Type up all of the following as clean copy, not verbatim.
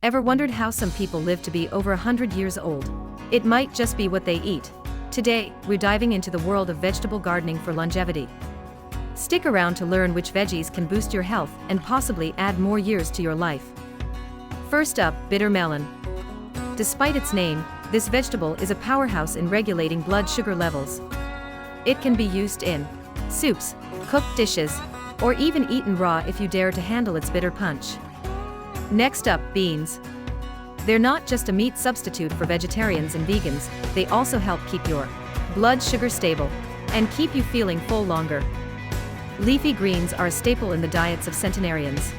Ever wondered how some people live to be over 100 years old? It might just be what they eat. Today, we're diving into the world of vegetable gardening for longevity. Stick around to learn which veggies can boost your health and possibly add more years to your life. First up, bitter melon. Despite its name, this vegetable is a powerhouse in regulating blood sugar levels. It can be used in soups, cooked dishes, or even eaten raw if you dare to handle its bitter punch. Next up, beans. They're not just a meat substitute for vegetarians and vegans, they also help keep your blood sugar stable and keep you feeling full longer. Leafy greens are a staple in the diets of centenarians.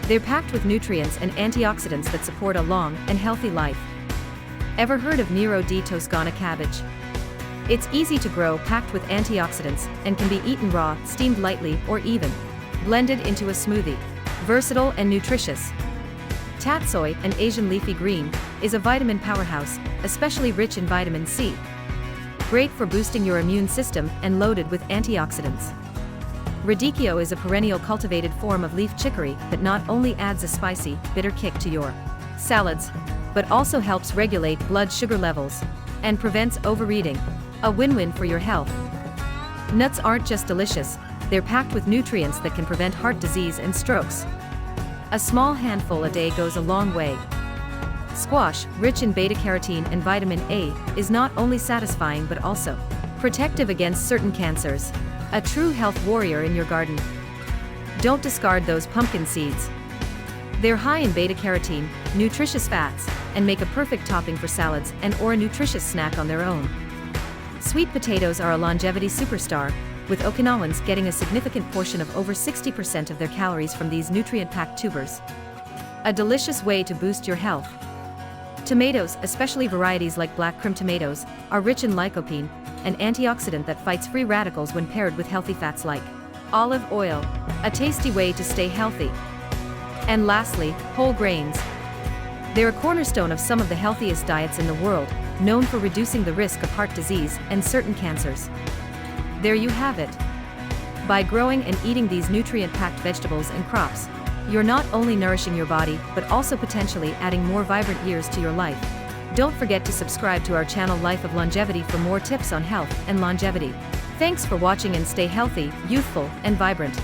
They're packed with nutrients and antioxidants that support a long and healthy life. Ever heard of Nero di Toscana cabbage? It's easy to grow, packed with antioxidants, and can be eaten raw, steamed lightly, or even blended into a smoothie. Versatile and nutritious. Tatsoi, an Asian leafy green, is a vitamin powerhouse, especially rich in vitamin C. Great for boosting your immune system and loaded with antioxidants. Radicchio is a perennial cultivated form of leaf chicory that not only adds a spicy, bitter kick to your salads, but also helps regulate blood sugar levels and prevents overeating. A win-win for your health. Nuts aren't just delicious, they're packed with nutrients that can prevent heart disease and strokes. A small handful a day goes a long way. Squash, rich in beta-carotene and vitamin A, is not only satisfying but also protective against certain cancers. A true health warrior in your garden. Don't discard those pumpkin seeds. They're high in beta-carotene, nutritious fats, and make a perfect topping for salads and/or a nutritious snack on their own. Sweet potatoes are a longevity superstar, with Okinawans getting a significant portion of over 60% of their calories from these nutrient-packed tubers. A delicious way to boost your health. Tomatoes, especially varieties like black crim tomatoes, are rich in lycopene, an antioxidant that fights free radicals when paired with healthy fats like olive oil, a tasty way to stay healthy. And lastly, whole grains. They're a cornerstone of some of the healthiest diets in the world, known for reducing the risk of heart disease and certain cancers. There you have it. By growing and eating these nutrient-packed vegetables and crops, you're not only nourishing your body, but also potentially adding more vibrant years to your life. Don't forget to subscribe to our channel Life of Longevity for more tips on health and longevity. Thanks for watching and stay healthy, youthful, and vibrant.